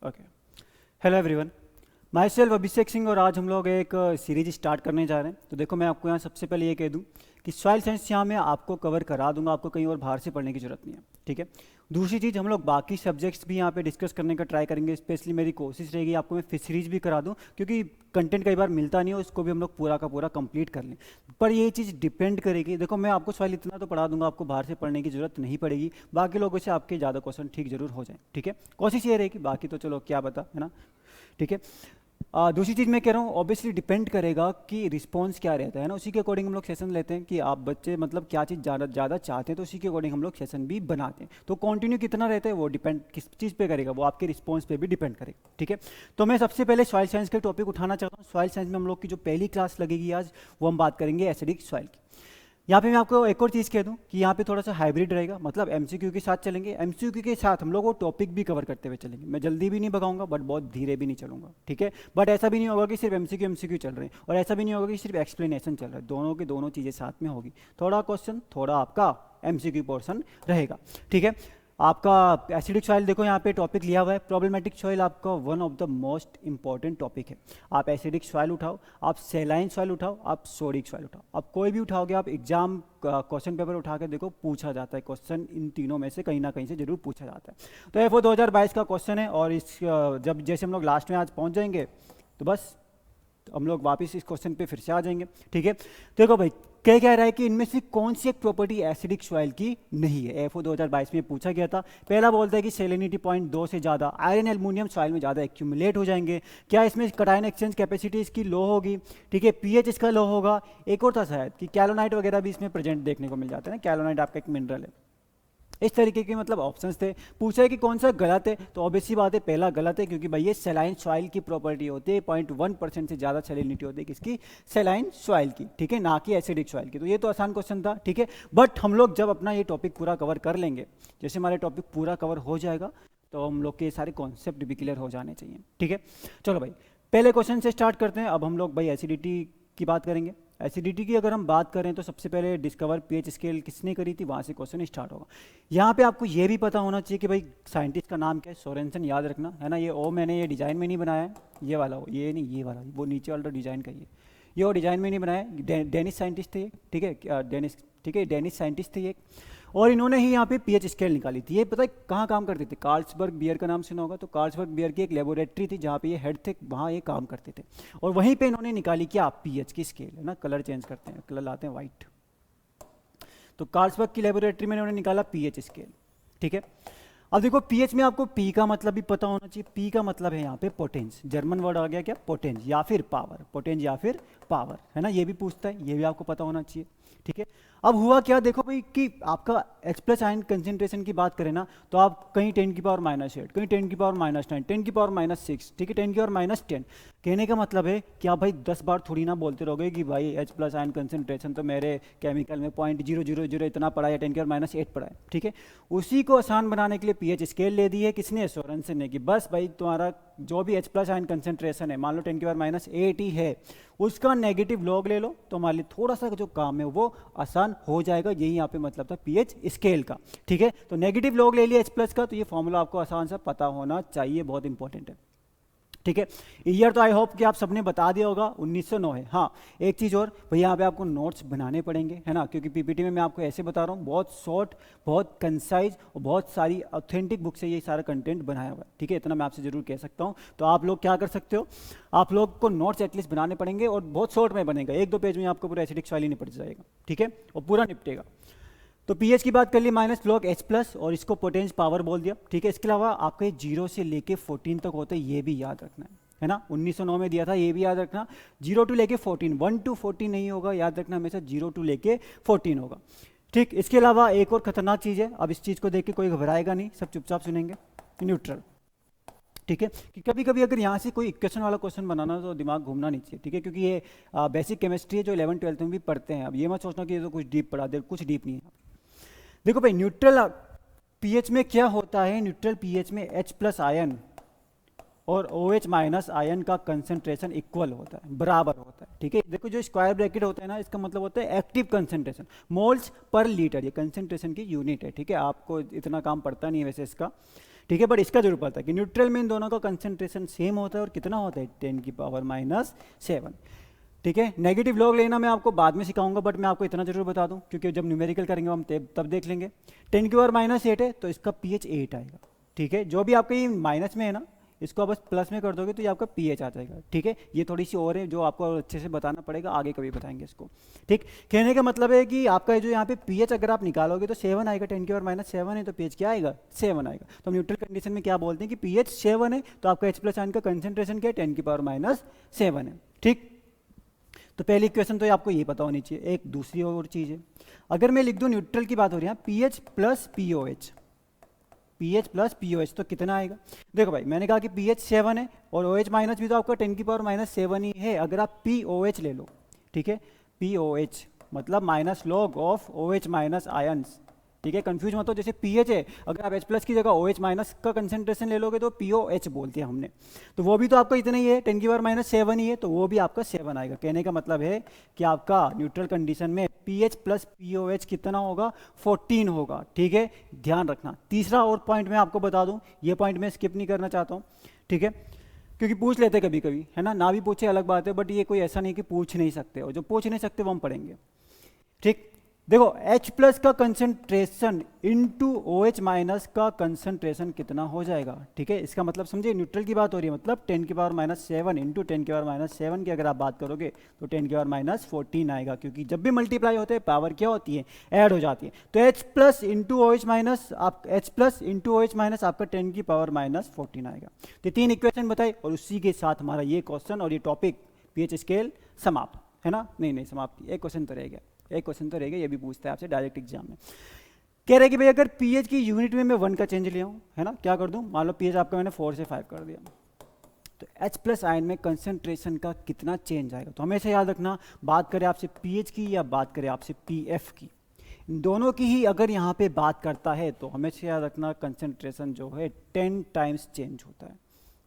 Okay. Hello everyone, माई सेल्फ अभिषेक सिंह और आज हम लोग एक सीरीज स्टार्ट करने जा रहे हैं। तो देखो, मैं आपको यहाँ सबसे पहले ये कह दूँ कि सॉइल साइंस यहाँ मैं आपको कवर करा दूंगा, आपको कहीं और बाहर से पढ़ने की जरूरत नहीं है, ठीक है। दूसरी चीज़, हम लोग बाकी सब्जेक्ट्स भी यहाँ पे डिस्कस करने का ट्राई करेंगे। स्पेशली मेरी कोशिश रहेगी आपको मैं फिशरीज भी करा दूँ, क्योंकि कंटेंट कई बार मिलता नहीं हो, उसको भी हम लोग पूरा का पूरा कंप्लीट कर लें। पर ये चीज़ डिपेंड करेगी, देखो मैं आपको सॉइल इतना तो पढ़ा दूंगा, आपको बाहर से पढ़ने की जरूरत नहीं पड़ेगी। बाकी लोगों से आपके ज़्यादा क्वेश्चन ठीक जरूर हो जाए, ठीक है। कोशिश ये रहेगी, बाकी तो चलो क्या बता, है ना, ठीक है। दूसरी चीज़ मैं कह रहा हूँ, ऑब्वियसली डिपेंड करेगा कि रिस्पॉन्स क्या रहता है ना, उसी के अकॉर्डिंग हम लोग सेशन लेते हैं कि आप बच्चे मतलब क्या चीज़ ज़्यादा ज़्यादा चाहते हैं, तो उसी के अकॉर्डिंग हम लोग सेशन भी बनाते हैं। तो कंटिन्यू कितना रहता है वो डिपेंड किस चीज़ पे करेगा, वो आपके रिस्पॉन्स पे भी डिपेंड करेगा, ठीक है। तो मैं सबसे पहले सॉइल साइंस का टॉपिक उठाना चाहता हूँ। सॉइल साइंस में हम लोग की जो पहली क्लास लगेगी आज, वो हम बात करेंगे एसिडिक सॉइल की। यहाँ पे मैं आपको एक और चीज़ कह दूँ कि यहाँ पे थोड़ा सा हाइब्रिड रहेगा, मतलब एमसीक्यू के साथ चलेंगे। एमसीक्यू के साथ हम लोग वो टॉपिक भी कवर करते हुए चलेंगे। मैं जल्दी भी नहीं भगाऊंगा, बट बहुत धीरे भी नहीं चलूंगा, ठीक है। बट ऐसा भी नहीं होगा कि सिर्फ एमसीक्यू चल रहे हैं, और ऐसा भी नहीं होगा कि सिर्फ एक्सप्लेनेशन चल रहा है। दोनों की दोनों चीज़ें साथ में होगी। थोड़ा क्वेश्चन, थोड़ा आपका एमसीक्यू पोर्शन रहेगा, ठीक है। आपका एसिडिक सॉइल देखो यहाँ पे टॉपिक लिया हुआ है। प्रॉब्लमेटिक सॉइल आपका one of the most important topic है। आप एसिडिक सॉइल उठाओ, आप सेलाइन सॉइल उठाओ, आप सोडिक सॉइल उठाओ, आप कोई भी उठाओगे, आप एग्जाम क्वेश्चन पेपर उठा के देखो, पूछा जाता है क्वेश्चन इन तीनों में से कहीं ना कहीं से जरूर पूछा जाता है। तो एफओ 2022 का क्वेश्चन है, और इस जब जैसे हम लोग लास्ट में आज पहुंच जाएंगे तो बस हम लोग वापस इस क्वेश्चन पे फिर से आ जाएंगे, ठीक है। देखो भाई, क्या कह रहा है कि इनमें से कौन सी एक प्रॉपर्टी एसिडिक सॉइल की नहीं है। एफओ 2022 में पूछा गया था। पहला बोलता है कि सेलेनिटी 0.2 से ज़्यादा आयरन एल्युमिनियम सॉइल में ज़्यादा एक्यूमुलेट हो जाएंगे। क्या इसमें कटायन एक्सचेंज कैपेसिटी इसकी लो होगी, ठीक है। पीएच इसका लो होगा। एक और था शायद कि कैलोनाइट वगैरह भी इसमें प्रेजेंट देखने को मिल जाता है ना। कैलोनाइट आपका एक मिनरल है। इस तरीके के मतलब ऑप्शंस थे। पूछा है कि कौन सा गलत है, तो ऑब्वियसली बात है पहला गलत है, क्योंकि भाई ये सेलाइन सॉइल की प्रॉपर्टी होती है। 0.1% से ज़्यादा सैलिनिटी होती है किसकी, सेलाइन सॉइल की, ठीक है, ना कि एसिडिक सॉइल की। तो ये तो आसान क्वेश्चन था, ठीक है। बट हम लोग जब अपना ये टॉपिक पूरा कवर कर लेंगे, जैसे हमारे टॉपिक पूरा कवर हो जाएगा, तो हम लोग के सारे कॉन्सेप्ट भी क्लियर हो जाने चाहिए, ठीक है। चलो भाई, पहले क्वेश्चन से स्टार्ट करते हैं। अब हम लोग भाई एसिडिटी की बात करेंगे। एसिडिटी की अगर हम बात करें तो सबसे पहले डिस्कवर पीएच स्केल किसने करी थी, वहाँ से क्वेश्चन स्टार्ट होगा। यहाँ पे आपको ये भी पता होना चाहिए कि भाई साइंटिस्ट का नाम क्या है, सोरेनसन, याद रखना है ना। ये ओ मैंने ये डिज़ाइन में नहीं बनाया है, ये वाला हो, ये नहीं, ये वाला, वो नीचे वाला डिज़ाइन का ये वो डिज़ाइन में नहीं बनाया है। डेनिश साइंटिस्ट थे ये, ठीक है, डेनिश, ठीक है, डेनिश साइंटिस्ट थे ये। और इन्होंने ही यहाँ पे पीएच स्केल निकाली थी। ये पता है कहाँ काम करते थे, कार्ल्सबर्ग बियर का नाम सुना होगा। तो कार्ल्सबर्ग बियर की एक लेबोरेटरी थी जहाँ पे ये हेड थे, वहाँ ये काम करते थे। और वहीं पे इन्होंने निकाली क्या, पीएच की स्केल, है ना। कलर चेंज करते हैं, कलर लाते हैं वाइट। तो कार्ल्सबर्ग की लेबोरेटरी में इन्होंने निकाला पीएच स्केल, ठीक है। अब देखो, पीएच में आपको पी का मतलब भी पता होना चाहिए। पी का मतलब है यहाँ पे पोटेंस, जर्मन वर्ड आ गया क्या, पोटेंस या फिर पावर, पोटेंस या फिर पावर, है ना। ये भी पूछता है, ये भी आपको पता होना चाहिए, ठीक है। अब हुआ क्या, देखो भाई कि आपका H+ आयन कंसेंट्रेशन की बात करें ना, तो आप कहीं 10⁻⁸, कहीं 10⁻⁹, 10⁻�6, ठीक है, 10⁻10। कहने का मतलब है कि आप भाई 10 बार थोड़ी ना बोलते रहोगे कि भाई H+ आयन कंसेंट्रेशन तो मेरे केमिकल में 0.000 इतना पड़ा है, 10⁻8 पड़ा है, ठीक है। उसी को आसान बनाने के लिए पीएच स्केल ले दी है किसने, सोरेनसन ने, कि बस भाई तुम्हारा जो भी H+ आयन कंसेंट्रेशन है, मान लो 10⁻8 ही है, उसका नेगेटिव लॉग ले लो, तो हमारे लिए थोड़ा सा जो काम है वो आसान हो जाएगा। यही यहाँ पे मतलब था पीएच स्केल का, ठीक है। तो नेगेटिव लॉग ले लिया H+ का, तो ये फॉर्मूला आपको आसान सा पता होना चाहिए, बहुत इंपॉर्टेंट है, ठीक है। ईयर तो आई होप कि आप सबने बता दिया होगा, 1909 है। हाँ, एक चीज़ और भाई, यहाँ पे आपको नोट्स बनाने पड़ेंगे, है ना, क्योंकि पीपीटी में मैं आपको ऐसे बता रहा हूँ, बहुत शॉर्ट, बहुत कंसाइज और बहुत सारी ऑथेंटिक बुक से ये सारा कंटेंट बनाया हुआ है, ठीक है। इतना मैं आपसे जरूर कह सकता हूँ। तो आप लोग क्या कर सकते हो, आप लोग को नोट्स एटलीस्ट बनाने पड़ेंगे, और बहुत शॉर्ट में बनेगा, 1-2 पेज में आपको पूरा एसिडिक सॉइल ही निपट जाएगा, ठीक है, और पूरा निपटेगा। तो पीएच की बात कर ली, माइनस लॉग H+, और इसको पोटेंस पावर बोल दिया, ठीक है। इसके अलावा आपके 0 से लेके 14 तक होते हैं, ये भी याद रखना है ना। 1909 में दिया था, ये भी याद रखना। 0 to लेके 14, 1 to 14 नहीं होगा, याद रखना हमेशा 0 to लेके 14 होगा, ठीक। इसके अलावा एक और खतरनाक चीज़ है, अब इस चीज़ को देख के कोई घबराएगा नहीं, सब चुपचाप सुनेंगे, न्यूट्रल, ठीक है। कि कभी कभी अगर यहाँ से कोई इक्वेशन वाला क्वेश्चन बनाना तो दिमाग घूमना नहीं चाहिए, ठीक है, क्योंकि ये बेसिक केमिस्ट्री है जो 11th-12th में भी पढ़ते हैं। अब ये मत सोचना कि ये तो कुछ डीप पढ़ा दे, कुछ डीप नहीं है। देखो भाई, न्यूट्रल पीएच में क्या होता है, न्यूट्रल पीएच में H+ आयन और OH- आयन का कंसंट्रेशन इक्वल होता है, बराबर होता है, ठीक है। देखो, जो स्क्वायर ब्रैकेट होता है ना, इसका मतलब होता है active concentration, moles per litre, ये कंसंट्रेशन की यूनिट है, ठीक है। आपको इतना काम पड़ता नहीं है वैसे इसका, ठीक है, बट इसका जरूर पता है कि न्यूट्रल में इन दोनों का कंसेंट्रेशन सेम होता है और कितना होता है 10⁻⁷। ठीक है, नेगेटिव लॉग लेना मैं आपको बाद में सिखाऊंगा, बट मैं आपको इतना जरूर बता दूं क्योंकि जब न्यूमेरिकल करेंगे हम तब देख लेंगे। 10⁻⁸ है तो इसका pH 8 आएगा। ठीक है, जो भी आपके ये माइनस में है ना, इसको आप बस प्लस में कर दोगे तो ये आपका pH आ जाएगा। ठीक है, ये थोड़ी सी और है जो आपको अच्छे से बताना पड़ेगा, आगे कभी बताएंगे इसको। ठीक, कहने का मतलब है कि आपका जो यहाँ पे pH अगर आप निकालोगे तो 7 आएगा, 10⁻⁷ है तो pH क्या आएगा 7 आएगा। तो हम न्यूट्रल कंडीशन में क्या बोलते हैं कि pH 7 है तो आपका H+ आयन का कंसेंट्रेशन क्या है 10⁻⁷ है। ठीक, तो पहली इक्वेशन तो आपको ये पता होनी चाहिए। एक दूसरी और चीज़ है, अगर मैं लिख दूं न्यूट्रल की बात हो रही है pH plus POH, pH plus POH तो कितना आएगा। देखो भाई, मैंने कहा कि pH 7 है और OH माइनस भी तो आपका 10⁻⁷ ही है। अगर आप POH ले लो, ठीक है, POH मतलब minus log of OH minus ions. ठीक है, कंफ्यूज मत हो, जैसे pH है, अगर आप H+ की जगह OH माइनस का कंसेंट्रेशन ले लोगे तो POH बोलते हैं हमने, तो वो भी तो आपका इतना ही है 10⁻⁷ ही है, तो वो भी आपका 7 आएगा। कहने का मतलब है कि आपका न्यूट्रल कंडीशन में pH प्लस POH कितना होगा 14 होगा। ठीक है, ध्यान रखना। तीसरा और पॉइंट मैं आपको बता दूं, ये पॉइंट मैं स्किप नहीं करना चाहता हूँ। ठीक है, क्योंकि पूछ लेते कभी कभी, है ना भी पूछे अलग बात है, बट ये कोई ऐसा नहीं कि पूछ नहीं सकते, और जो पूछ नहीं सकते वो हम पढ़ेंगे। ठीक, देखो H+ का कंसंट्रेशन इनटू OH माइनस का कंसंट्रेशन कितना हो जाएगा। ठीक है, इसका मतलब समझिए, न्यूट्रल की बात हो रही है, मतलब 10⁻⁷ इंटू 10⁻⁷ की अगर आप बात करोगे तो 10⁻⁴ आएगा, क्योंकि जब भी मल्टीप्लाई होते हैं पावर क्या होती है, ऐड हो जाती है। तो H+ into OH minus H+ into OH minus आपका 10⁻⁴ आएगा। तो 3 इक्वेशन बताई और उसी के साथ हमारा ये क्वेश्चन और ये टॉपिक pH स्केल समाप्त, है ना। नहीं समाप्त, एक क्वेश्चन तो रह गया, एक क्वेश्चन तो रहेगा, ये भी पूछता है आपसे डायरेक्ट एग्जाम में। कह रहे कि भाई अगर pH की यूनिट में मैं 1 का चेंज ले आऊँ, है ना, क्या कर दूं, मान लो pH आपका मैंने 4 से 5 कर दिया, तो H+ आयन में कंसंट्रेशन का कितना चेंज आएगा। तो हमेशा याद रखना, बात करें आपसे pH की या बात करें आपसे PF की, इन दोनों की ही अगर यहाँ पे बात करता है तो हमेशा याद रखना कंसंट्रेशन जो है 10 टाइम्स चेंज होता है।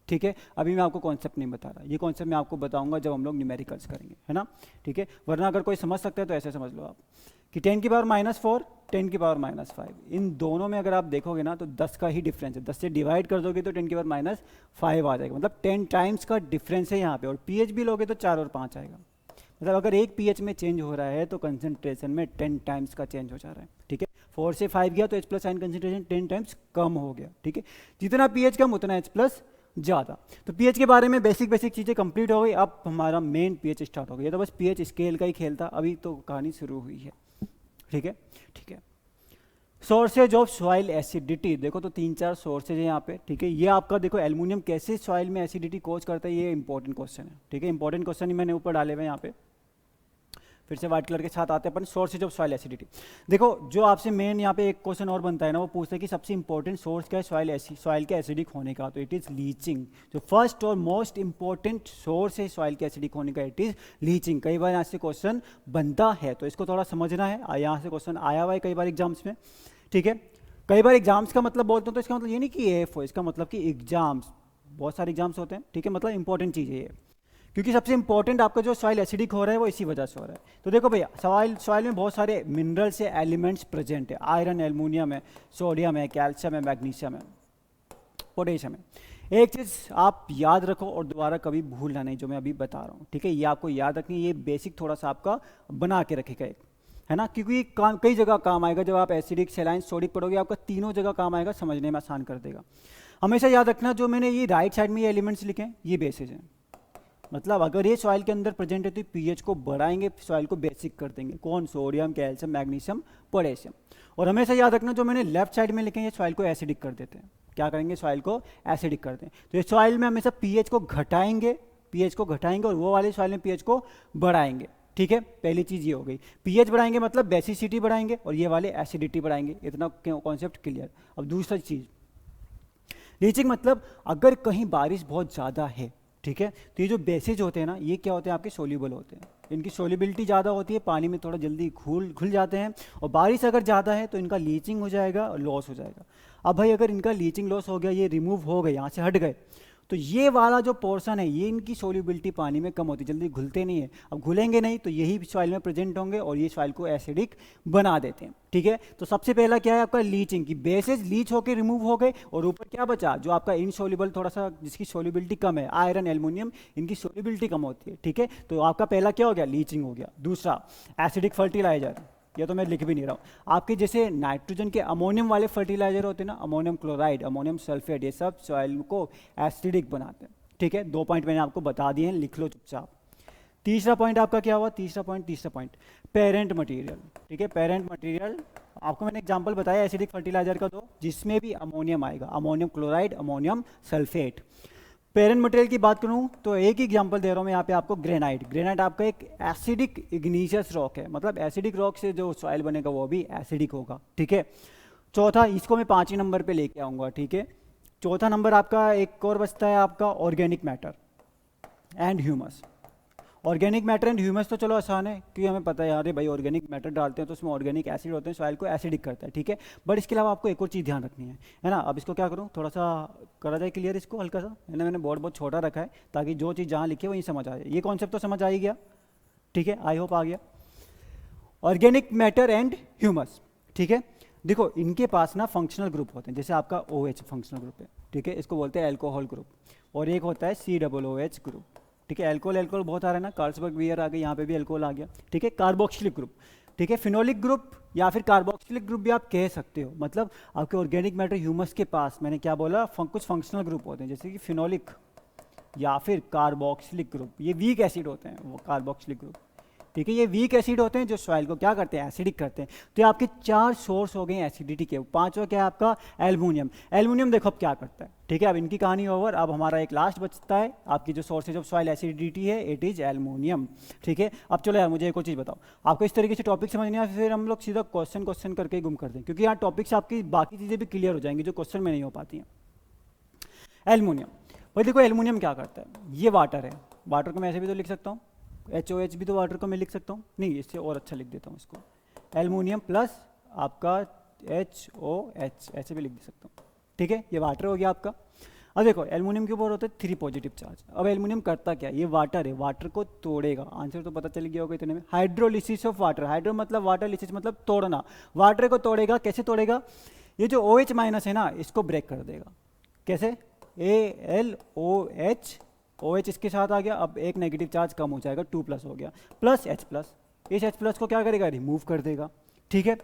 ठीक है, अभी मैं आपको कॉन्सेप्ट नहीं बता रहा, ये कॉन्सेप्ट मैं आपको बताऊंगा जब हम लोग न्यूमेरिकल्स करेंगे, है ना। ठीक है, वरना अगर कोई समझ सकता है तो ऐसे समझ लो आप कि 10⁻⁴ 10⁻⁵, इन दोनों में अगर आप देखोगे ना तो 10 का ही डिफरेंस है, 10 से डिवाइड कर दोगे तो 10⁻⁵ आ जाएगा, मतलब 10 टाइम्स का डिफरेंस है यहाँ पे। और pH भी लोगे तो 4 और 5 आएगा, मतलब अगर एक pH में चेंज हो रहा है तो कंसंट्रेशन में 10 टाइम्स का चेंज हो जा रहा है। ठीक है, 4 से 5 गया तो H+ आयन कंसंट्रेशन 10 टाइम्स कम हो गया। ठीक है, जितना pH कम उतना H+ ज़्यादा। तो pH के बारे में बेसिक चीज़ें कंप्लीट हो गई, अब हमारा मेन pH स्टार्ट हो गया। तो बस pH स्केल का ही खेल था, अभी तो कहानी शुरू हुई है। ठीक है, ठीक है। सोर्सेज ऑफ सॉइल एसिडिटी, देखो तो 3-4 सोर्सेज है यहाँ पे। ठीक है, ये आपका देखो एल्युमिनियम कैसे सॉइल में एसिडिटी कोज करता है, ये इंपॉर्टेंट क्वेश्चन है। ठीक है, इंपॉर्टेंट क्वेश्चन ही मैंने ऊपर डाले हुए यहाँ पे, फिर से व्हाइट कलर के साथ आते हैं अपन सोर्सेज ऑफ सॉइल एसिडिटी। देखो जो आपसे मेन यहाँ पे एक क्वेश्चन और बनता है ना, वो पूछता है कि सबसे इंपॉर्टेंट सोर्स क्या है सॉइल के एसिडिक होने का, तो इट इज़ लीचिंग। जो फर्स्ट और मोस्ट इंपॉर्टेंट सोर्स है सॉइल के एसिडिक होने का, इट इज़ लीचिंग। कई बार यहाँ से क्वेश्चन बनता है तो इसको थोड़ा समझना है, यहाँ से क्वेश्चन आया हुआ है कई बार एग्जाम्स में। ठीक है, कई बार एग्जाम्स का मतलब बोलते हैं तो इसका मतलब ये नहीं कि एफ हो, इसका मतलब कि एग्जाम्स, बहुत सारे एग्जाम्स होते हैं। ठीक है, मतलब इंपॉर्टेंट चीज़ है ये, क्योंकि सबसे इंपॉर्टेंट आपका जो सॉइल एसिडिक हो रहा है वो इसी वजह से हो रहा है। तो देखो भैया, सॉइल में बहुत सारे मिनरल्स है, एलिमेंट्स प्रेजेंट है, आयरन, एल्युमिनियम है, सोडियम है, कैल्शियम है, मैग्नीशियम है, पोटेशियम है। एक चीज़ आप याद रखो और दोबारा कभी भूलना नहीं, जो मैं अभी बता रहा हूँ। ठीक है, ये आपको याद रखनी, ये बेसिक थोड़ा सा आपका बना के रखेगा एक, है ना, क्योंकि कई जगह काम आएगा। जब आप एसिडिक, सैलाइन, सोडिक पढ़ोगे आपका तीनों जगह काम आएगा, समझने में आसान कर देगा। हमेशा याद रखना, जो मैंने ये राइट साइड में ये एलिमेंट्स लिखे हैं ये बेसिस हैं, मतलब अगर ये सॉइल के अंदर प्रेजेंट है तो pH को बढ़ाएंगे, सॉइल को बेसिक कर देंगे। कौन? Sodium, calcium, magnesium, potassium. और हमेशा याद रखना, जो मैंने लेफ्ट साइड में लिखे हैं ये सॉइल को एसिडिक कर देते हैं। क्या करेंगे? सॉइल को एसिडिक करते हैं। तो ये सॉइल में हमेशा pH को घटाएंगे और वो वाले सॉइल में pH को बढ़ाएंगे। ठीक है, पहली चीज़ ये हो गई। pH बढ़ाएंगे मतलब बेसिसिटी बढ़ाएंगे और ये वाले एसिडिटी बढ़ाएंगे। इतना कॉन्सेप्ट क्लियर। अब दूसरी चीज़, लीचिंग मतलब अगर कहीं बारिश बहुत ज़्यादा है, ठीक है, तो ये जो बेसिज होते हैं ना, ये क्या होते हैं? आपके सोल्यूबल होते हैं। इनकी सोल्यूबिलिटी ज़्यादा होती है, पानी में थोड़ा जल्दी घुल जाते हैं। और बारिश अगर ज़्यादा है तो इनका लीचिंग हो जाएगा और लॉस हो जाएगा। अब भाई अगर इनका लीचिंग लॉस हो गया, ये रिमूव हो गए, यहाँ से हट गए, तो ये वाला जो पोर्शन है ये इनकी सोल्यूबिलिटी पानी में कम होती है, जल्दी घुलते नहीं है। अब घुलेंगे नहीं तो यही सॉइल में प्रेजेंट होंगे और ये सॉइल को एसिडिक बना देते हैं। ठीक ठीक है। तो सबसे पहला क्या है आपका लीचिंग, की बेसेस लीच होकर रिमूव हो गए और ऊपर क्या बचा, जो आपका इनसोल्युबल थोड़ा सा जिसकी सोल्युबिलिटी कम है, आयरन एल्युमिनियम, इनकी सोल्युबिलिटी कम होती है, ठीक है। तो आपका पहला क्या हो गया, लीचिंग हो गया। दूसरा एसिडिक फर्टिलाइजर, ये तो मैं लिख भी नहीं रहा हूँ, आपके जैसे नाइट्रोजन के अमोनियम वाले फर्टिलाइजर होते हैं ना, अमोनियम क्लोराइड, अमोनियम सल्फेट, ये सब सॉइल को एसिडिक बनाते हैं, ठीक है। 2 पॉइंट मैंने आपको बता दिए हैं, लिख लो चुपचाप। तीसरा पॉइंट आपका क्या हुआ, तीसरा पॉइंट पेरेंट मटेरियल, ठीक है। पेरेंट मटेरियल आपको मैंने एग्जांपल बताया एसिडिक फर्टिलाइजर का, दो जिसमें भी अमोनियम आएगा, ammonium chloride, ammonium sulphate. Parent material की बात करूं तो एक ही एग्जांपल दे रहा हूं मैं यहाँ पे आपको, ग्रेनाइट। ग्रेनाइट आपका एक एसिडिक इग्निशियस रॉक है, मतलब एसिडिक रॉक से जो सॉइल बनेगा वो भी एसिडिक होगा, ठीक है। चौथा, इसको मैं 5वें नंबर पे लेके आऊंगा, ठीक है। चौथा नंबर आपका एक और बचता है आपका organic matter and humus. Organic matter and humus तो चलो आसान है, क्योंकि हमें पता है यार भाई ऑर्गेनिक मैटर डालते हैं तो उसमें ऑर्गेनिक एसिड होते हैं, सॉइल को एसिडिक करता है, ठीक है। बट इसके अलावा आपको एक और चीज़ ध्यान रखनी है ना। अब इसको क्या करूँ, थोड़ा सा करा जाए क्लियर इसको हल्का सा, है ना। मैंने बोर्ड बहुत छोटा रखा है ताकि जो चीज़ जहाँ लिखी है वहीं समझ आ जाए। ये कॉन्सेप्ट तो समझ आ ही गया, ठीक है, आई होप आ गया। ऑर्गेनिक मैटर एंड ह्यूमस, ठीक है। देखो इनके पास ना फंक्शनल ग्रुप होते हैं, जैसे आपका OH फंक्शनल ग्रुप है, ठीक है, इसको बोलते हैं एल्कोहल ग्रुप, और एक होता है COOH ग्रुप, ठीक है। एल्कोहल बहुत आ रहा है ना, कार्ल्सबर्ग वियर आ गया, यहाँ पे भी एल्कोहल आ गया, ठीक है। कार्बोक्सिलिक ग्रुप, ठीक है, फिनोलिक ग्रुप या फिर कार्बोक्सिलिक ग्रुप भी आप कह सकते हो। मतलब आपके ऑर्गेनिक मैटर ह्यूमस के पास मैंने क्या बोला, कुछ फंक्शनल ग्रुप होते हैं, जैसे कि फिनोलिक या फिर कार्बोक्सिलिक ग्रुप, ये वीक एसिड होते हैं वो कार्बोक्सिलिक ग्रुप, ठीक है। ये वीक एसिड होते हैं जो सॉइल को क्या करते हैं, एसिडिक करते हैं। तो ये आपके 4 सोर्स हो गए एसिडिटी के। 5वां क्या है आपका, एल्युमिनियम। एल्युमिनियम देखो अब क्या करता है, ठीक है। अब इनकी कहानी ओवर, अब हमारा एक लास्ट बचता है आपकी जो सोर्सेज ऑफ सॉइल एसिडिटी है, इट इज एल्युमिनियम, ठीक है। अब चलो यार मुझे एक और चीज़ बताओ, आपको इस तरीके से टॉपिक समझ नहीं आया, फिर हम लोग सीधा क्वेश्चन करके गुम कर दें, क्योंकि यहाँ टॉपिक से आपकी बाकी चीज़ें भी क्लियर हो जाएंगी जो क्वेश्चन में नहीं हो पाती हैं। एल्युमिनियम, भाई देखो एल्युमिनियम क्या करता है, ये वाटर है, वाटर को मैं ऐसे भी तो लिख सकता हूँ, HOH भी तो वाटर को मैं लिख सकता हूँ, नहीं इससे और अच्छा लिख देता हूँ इसको, एल्युमिनियम प्लस आपका HOH, ऐसे भी लिख दे सकता हूँ, ठीक है। ये वाटर हो गया आपका। अब देखो एल्युमिनियम के ऊपर होता है 3 पॉजिटिव चार्ज। अब एल्युमिनियम करता क्या, ये वाटर है, वाटर को तोड़ेगा, आंसर तो पता चल गया होगा इतने में, हाइड्रोलिसिस ऑफ वाटर। हाइड्रो मतलब वाटर, लिसिस मतलब तोड़ना, वाटर को तोड़ेगा। कैसे तोड़ेगा, ये जो OH माइनस है ना इसको ब्रेक कर देगा। कैसे, AlOH, OH इसके साथ आ गया, अब एक नेगेटिव चार्ज कम हो जाएगा, 2+ हो गया, प्लस H+, इस H+ को क्या करेगा, रिमूव कर देगा, ठीक है।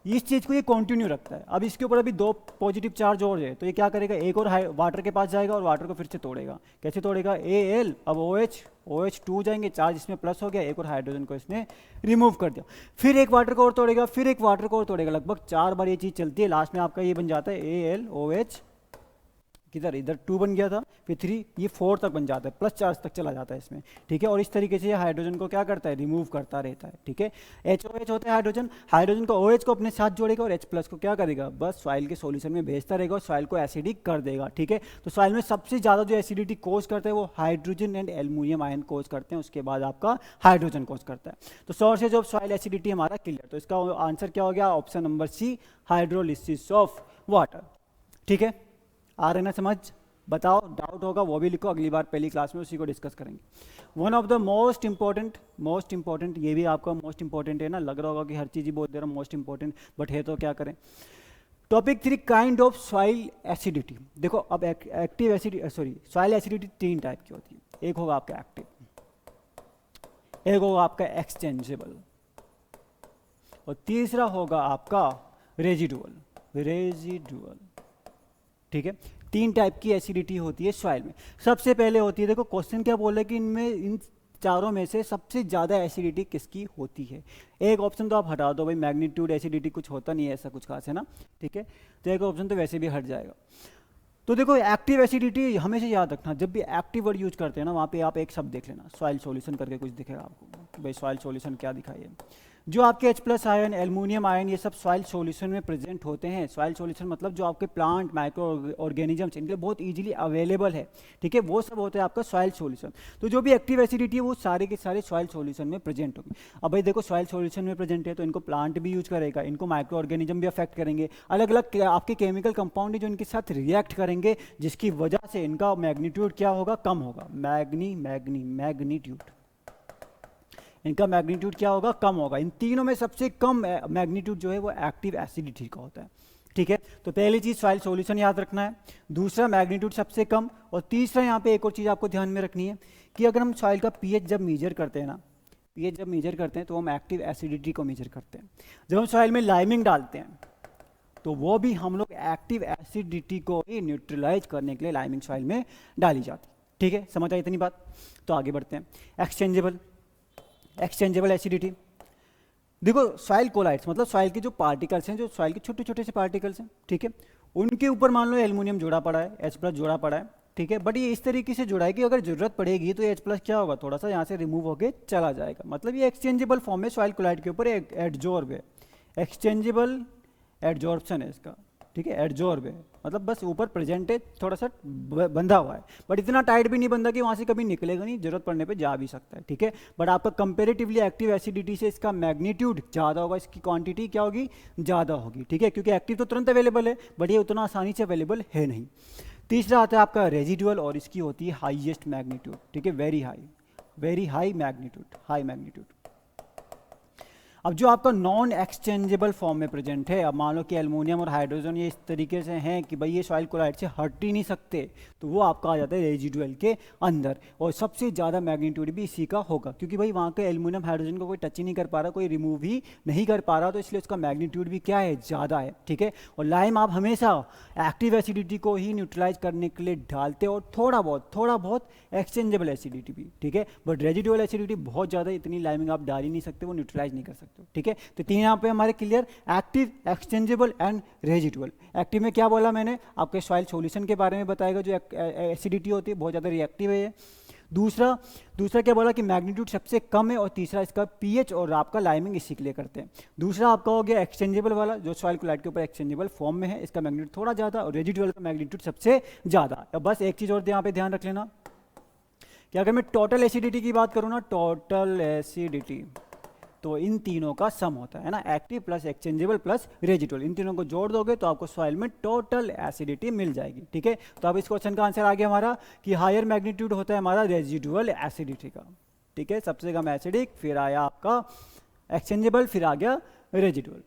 इस चीज़ को ये कंटिन्यू रखता है। अब इसके ऊपर अभी 2 पॉजिटिव चार्ज और है, तो ये क्या करेगा, एक और वाटर के पास जाएगा और वाटर को फिर से तोड़ेगा। कैसे तोड़ेगा, Al, अब OH2 जाएंगे, चार्ज इसमें प्लस हो गया, एक और हाइड्रोजन को इसने रिमूव कर दिया, फिर एक वाटर को और तोड़ेगा, फिर एक वाटर को और तोड़ेगा, लगभग 4 बार ये चीज़ चलती है। लास्ट में आपका ये बन जाता है AlOH, किधर, इधर 2 बन गया था, फिर 3, ये 4 तक बन जाता है, प्लस चार्ज तक चला जाता है इसमें, ठीक है। और इस तरीके से ये हाइड्रोजन को क्या करता है, रिमूव करता रहता है, ठीक है। HOH होता है हाइड्रोजन, हाइड्रोजन को OH को अपने साथ जोड़ेगा और H+ को क्या करेगा, बस सॉइल के सॉल्यूशन में भेजता रहेगा और सॉइल को एसिडिक कर देगा, ठीक है। तो सॉइल में सबसे ज़्यादा जो एसिडिटी कोज करता है वो हाइड्रोजन एंड एल्युमिनियम आयन कोज करते हैं, उसके बाद आपका हाइड्रोजन कोज करता है। तो सोर्सेज ऑफ सॉइल एसिडिटी हमारा क्लियर। तो इसका आंसर क्या हो गया, option number C, hydrolysis of water, ठीक है। आ रहे ना समझ, बताओ, डाउट होगा वो भी लिखो, अगली बार पहली क्लास में उसी को डिस्कस करेंगे। One of the most important, ये भी आपका मोस्ट इंपॉर्टेंट है ना, लग रहा होगा कि हर चीज़ ही बोल दे रहा हूँ मोस्ट इंपॉर्टेंट, बट है तो क्या करें। Topic 3, kind of soil acidity. देखो अब active acidity, sorry soil acidity 3 type की होती है। एक होगा आपका एक्टिव, एक होगा आपका एक्सचेंजेबल, और तीसरा होगा आपका रेजिडुअल, ठीक है। 3 टाइप की एसिडिटी होती है सॉइल में। सबसे पहले होती है, देखो क्वेश्चन क्या बोल रहा है कि इनमें, इन चारों में से सबसे ज़्यादा एसिडिटी किसकी होती है। एक ऑप्शन तो आप हटा दो भाई, मैग्नीट्यूड एसिडिटी कुछ होता नहीं है ऐसा कुछ खास, है ना, ठीक है। तो एक ऑप्शन तो वैसे भी हट जाएगा। तो देखो एक्टिव एसिडिटी हमेशा याद रखना, जब भी एक्टिव वर्ड यूज करते हैं ना वहाँ पे आप एक शब्द देख लेना, सॉइल सॉल्यूशन करके कुछ दिखेगा आपको, भाई सॉइल सॉल्यूशन क्या दिखाइए। जो आपके H+ आयन, एल्युमिनियम आयन, ये सब सॉइल सॉल्यूशन में प्रेजेंट होते हैं। सॉइल सॉल्यूशन मतलब जो आपके प्लांट, माइक्रो ऑर्गेनिजम्स, इनके बहुत इजीली अवेलेबल है, ठीक है, वो सब होते हैं आपका सॉइल सॉल्यूशन। तो जो भी एक्टिव एसिडिटी है वो सारे के सारे सॉइल सॉल्यूशन में प्रेजेंट होंगे। अब भाई देखो सॉइल सॉल्यूशन में प्रेजेंट है तो इनको प्लांट भी यूज करेगा, इनको माइक्रो ऑर्गेनिज्म भी अफेक्ट करेंगे, अलग अलग आपके केमिकल कंपाउंड है जो इनके साथ रिएक्ट करेंगे, जिसकी वजह से इनका मैग्नीट्यूड क्या होगा, कम होगा, मैग्नीट्यूड। इनका मैग्नीट्यूड क्या होगा, कम होगा। इन तीनों में सबसे कम मैग्नीट्यूड जो है वो एक्टिव एसिडिटी का होता है, ठीक है। तो पहली चीज़ सॉइल सॉल्यूशन याद रखना है, दूसरा मैग्नीट्यूड सबसे कम, और तीसरा यहाँ पे एक और चीज़ आपको ध्यान में रखनी है कि अगर हम सॉइल का पीएच जब मेजर करते हैं ना, पीएच जब मेजर करते हैं तो हम एक्टिव एसिडिटी को मेजर करते हैं। जब हम सॉइल में लाइमिंग डालते हैं तो वो भी हम लोग एक्टिव एसिडिटी को ही न्यूट्रलाइज करने के लिए लाइमिंग सॉइल में डाली जाती है, ठीक है। समझ आई इतनी बात? तो आगे बढ़ते हैं। एक्सचेंजेबल एसिडिटी, देखो सॉइल कोलाइड्स मतलब सॉइल के जो पार्टिकल्स हैं, जो सॉइल के छोटे छोटे से पार्टिकल्स हैं, ठीक है, उनके ऊपर मान लो एल्युमिनियम जोड़ा पड़ा है, H+ जोड़ा पड़ा है, ठीक है। बट ये इस तरीके से जुड़ा है कि अगर जरूरत पड़ेगी तो H+ क्या होगा, थोड़ा सा यहाँ से रिमूव होके चला जाएगा। मतलब ये एक्सचेंजेबल फॉर्म में सॉइल कोलाइड के ऊपर एडजॉर्ब है, एक्सचेंजेबल एडजॉर्प्शन है इसका, ठीक है। एडजॉर्ब है मतलब बस ऊपर प्रेजेंट है, थोड़ा सा बंधा हुआ है, बट इतना टाइट भी नहीं बंधा कि वहाँ से कभी निकलेगा नहीं, जरूरत पड़ने पे जा भी सकता है, ठीक है। बट आपका कंपेरेटिवली एक्टिव एसिडिटी से इसका मैग्नीट्यूड ज़्यादा होगा, इसकी क्वांटिटी क्या होगी, ज़्यादा होगी, ठीक है, क्योंकि एक्टिव तो तुरंत अवेलेबल है बट ये उतना आसानी से अवेलेबल है नहीं। तीसरा आता है आपका रेजिडुअल, और इसकी होती है हाईएस्ट मैग्नीट्यूड, ठीक है, वेरी हाई मैग्नीट्यूड। अब जो आपका नॉन एक्सचेंजेबल फॉर्म में प्रेजेंट है, अब मान लो कि एल्युमिनियम और हाइड्रोजन ये इस तरीके से हैं कि भाई ये सॉइल कोलाइड से हट ही नहीं सकते, तो वो आपका आ जाता है रेजिडुअल के अंदर, और सबसे ज़्यादा मैग्नीट्यूड भी इसी का होगा, क्योंकि भाई वहाँ के एल्युमिनियम हाइड्रोजन को कोई टच ही नहीं कर पा रहा, कोई रिमूव ही नहीं कर पा रहा, तो इसलिए उसका मैग्नीट्यूड भी क्या है, ज़्यादा है, ठीक है। और लाइम आप हमेशा एक्टिव एसिडिटी को ही न्यूट्रलाइज करने के लिए डालते हो, और थोड़ा बहुत एक्सचेंजेबल एसिडिटी भी, ठीक है। बट रेजिडुअल एसिडिटी बहुत ज़्यादा, इतनी लाइमिंग आप डाल ही नहीं सकते, वो न्यूट्रलाइज नहीं कर सकते, ठीक है। तो तीन यहाँ पे हमारे clear, active, exchangeable and residual. Active में क्या बोला मैंने, आपके सॉइल सॉल्यूशन के बारे में बताएगा, जो एसिडिटी होती है बहुत ज़्यादा रिएक्टिव है। दूसरा क्या बोला कि मैग्नीट्यूड सबसे कम है, और तीसरा इसका पीएच और आपका लाइमिंग इसी के लिए करते हैं। दूसरा आपका हो गया एक्सचेंजेबल वाला, जो सॉइल कोलाइड के ऊपर एक्सचेंजेबल फॉर्म में है, इसका मैग्नीट्यूड थोड़ा ज़्यादा, और रेजिडुअल का मैग्नीट्यूड सबसे ज़्यादा। अब बस एक चीज़ और यहाँ पे ध्यान रख लेना कि अगर मैं टोटल एसिडिटी की बात करूँ ना, टोटल एसिडिटी, तो इन तीनों का सम होता है ना, active plus exchangeable plus residual, इन तीनों को जोड़ दोगे तो आपको सॉइल में टोटल एसिडिटी मिल जाएगी, ठीक है। तो अब इस क्वेश्चन का आंसर आ गया हमारा कि हायर मैग्नीट्यूड होता है हमारा रेजिडुअल एसिडिटी का, ठीक है, सबसे कम एसिडिक, फिर आया आपका एक्सचेंजेबल, फिर आ गया रेजिडुअल।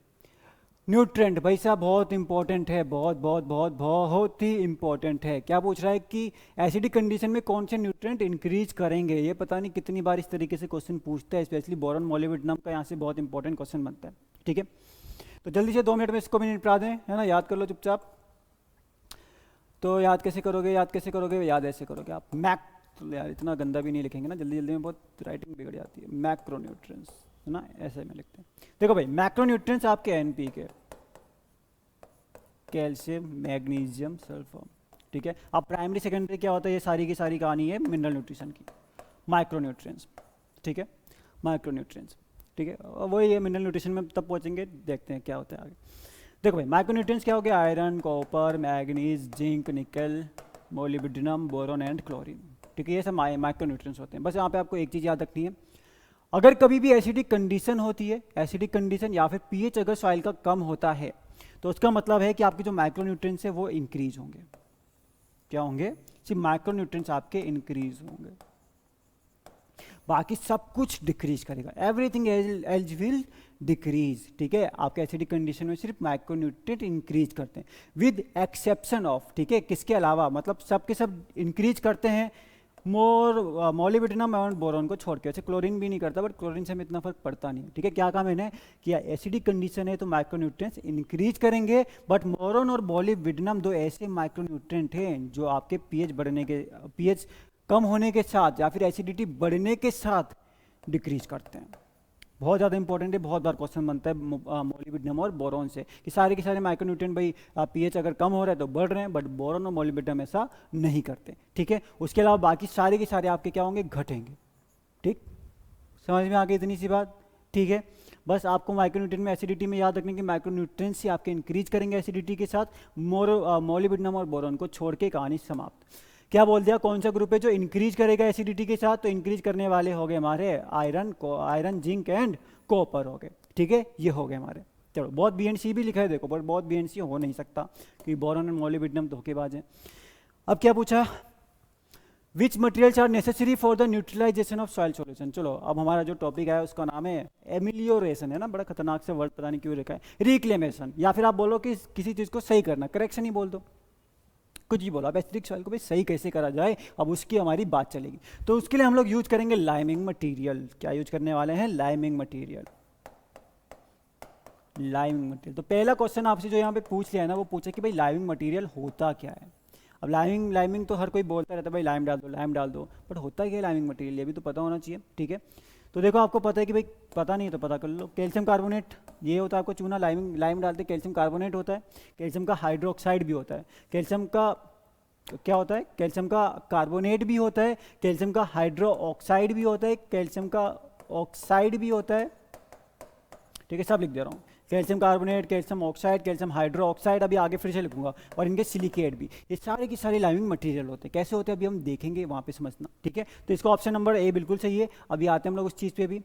न्यूट्रेंट भाई साहब बहुत इंपॉर्टेंट है, बहुत ही इंपॉर्टेंट है। क्या पूछ रहा है कि एसिडिक कंडीशन में कौन से न्यूट्रेंट इंक्रीज करेंगे, ये पता नहीं कितनी बार इस तरीके से क्वेश्चन पूछता है, स्पेशली बोरॉन मोलिब्डेनम का यहाँ से बहुत इंपॉर्टेंट क्वेश्चन बनता है, ठीक है। तो जल्दी से 2 मिनट में इसको भी निपटा दें, है ना, याद कर लो चुपचाप। तो याद कैसे करोगे, याद ऐसे करोगे आप, तो यार इतना गंदा भी नहीं लिखेंगे ना, जल्दी में बहुत राइटिंग बिगड़ जाती है। मैक्रोन्यूट्रिएंट्स, है ना, ऐसे में लिखते हैं। देखो भाई मैक्रोन्यूट्रिएंट्स आपके एनपीके, कैल्शियम, मैग्नीशियम, सल्फर, ठीक है। अब प्राइमरी सेकेंडरी क्या होता है, ये सारी की सारी कहानी है मिनरल न्यूट्रिशन की। माइक्रोन्यूट्रिएंट्स, ठीक है, माइक्रोन्यूट्रिएंट्स, ठीक है, और वही है मिनरल न्यूट्रिशन में तब पहुंचेंगे, देखते हैं क्या होता है आगे। देखो भाई माइक्रोन्यूट्रिएंट्स क्या हो गया, आयरन, कॉपर, मैग्नीज, जिंक, निकल, मोलिब्डेनम, बोरॉन एंड क्लोरीन, ठीक है, ये सब माइक्रोन्यूट्रिएंट्स होते हैं। बस यहाँ पे आपको एक चीज़ याद रखनी है, अगर कभी भी एसिडिक कंडीशन होती है, एसिडिक कंडीशन या फिर पीएच अगर सॉइल का कम होता है, तो उसका मतलब है कि आपके जो माइक्रोन्यूट्रिएंट्स है वो इंक्रीज होंगे। क्या होंगे, सिर्फ माइक्रोन्यूट्रिएंट्स आपके इंक्रीज होंगे, बाकी सब कुछ डिक्रीज करेगा, एवरीथिंग एल्स विल डिक्रीज, ठीक है। आपके एसिडिक कंडीशन में सिर्फ माइक्रोन्यूट्रिएंट इंक्रीज करते हैं, विद एक्सेप्शन ऑफ, ठीक है, किसके अलावा, मतलब सब के सब इंक्रीज करते हैं मोलिब्डेनम और बोरॉन को छोड़ के। ऐसे क्लोरीन भी नहीं करता, बट क्लोरीन से हमें इतना फर्क पड़ता नहीं है, ठीक है। क्या कहा मैंने कि एसिडिक कंडीशन है तो माइक्रोन्यूट्रिएंट्स इंक्रीज करेंगे, बट बोरॉन और मोलिब्डेनम दो ऐसे माइक्रोन्यूट्रिएंट हैं जो आपके पीएच कम होने के साथ या फिर एसिडिटी बढ़ने के साथ डिक्रीज करते हैं। बहुत ज़्यादा इंपॉर्टेंट है, बहुत बार क्वेश्चन बनता है मोलिब्डेनम और बोरॉन से कि सारे के सारे माइक्रोन्यूट्रिएंट भाई पीएच अगर कम हो रहा है तो बढ़ रहे हैं, बट बोरॉन और मोलिब्डेनम ऐसा नहीं करते, ठीक है। उसके अलावा बाकी सारे के सारे आपके क्या होंगे, घटेंगे, ठीक, समझ में आ गई इतनी सी बात, ठीक है। बस आपको माइक्रोन्यूट्रिएंट में एसिडिटी में याद रखने की माइक्रोन्यूट्रिएंट्स ही आपके इंक्रीज करेंगे एसिडिटी के साथ, मोलिब्डेनम और बोरॉन को छोड़ के कहानी समाप्त। क्या बोल दिया, कौन सा ग्रुप है जो इंक्रीज करेगा एसिडिटी के साथ, तो इंक्रीज करने वाले हो गए हमारे आयरन, जिंक एंड कॉपर हो गए, ठीक है, ये हो गए हमारे। चलो बहुत BNC भी लिखा है देखो, पर बहुत BNC हो नहीं सकता क्योंकि बोरॉन और मोलिब्डेनम धोखेबाज हैं। अब क्या पूछा, which materials are necessary for the neutralisation of soil solution. चलो अब हमारा जो टॉपिक है उसका नाम है एमिलियोरेशन, है ना, बड़ा खतरनाक से वर्ड पता नहीं क्यों रखा है, रिक्लेमेशन, या फिर आप बोलो कि किसी चीज़ को सही करना, करेक्शन ही बोल दो, कुछ भी बोलो आप, एसिडिक सॉइल को भी सही कैसे करा जाए, अब उसकी हमारी बात चलेगी। तो उसके लिए हम लोग यूज करेंगे लाइमिंग मटेरियल। क्या यूज करने वाले हैं? Liming material. लाइमिंग मटेरियल, तो पहला क्वेश्चन आपसे जो यहाँ पे पूछ लिया है ना, वो पूछा कि भाई लाइमिंग मटेरियल होता क्या है। अब लाइमिंग लाइमिंग तो हर कोई बोलता रहता है भाई लाइम डाल दो, लाइम डाल दो, बट होता क्या है लाइमिंग मटेरियल, ये भी तो पता होना चाहिए। ठीक है, तो देखो आपको पता है कि भाई पता नहीं है तो पता कर लो। कैल्शियम कार्बोनेट ये होता है, आपको चूना लाइम डालते कैल्शियम कार्बोनेट होता है, कैल्शियम का हाइड्रोक्साइड भी होता है, कैल्शियम का क्या होता है, कैल्शियम का कार्बोनेट भी होता है, कैल्शियम का हाइड्रो ऑक्साइड भी होता है, कैल्शियम का ऑक्साइड भी होता है। ठीक है, सब लिख दे रहा हूँ, calcium carbonate, calcium oxide, calcium hydro oxide, अभी आगे फिर से लिखूंगा, और इनके सिलिकेट भी, ये सारे की सारे लाइमिंग मटेरियल होते हैं। कैसे होते हैं अभी हम देखेंगे, वहाँ पे समझना। ठीक है, तो इसका ऑप्शन नंबर ए बिल्कुल सही है। अभी आते हैं हम लोग उस चीज़ पे भी।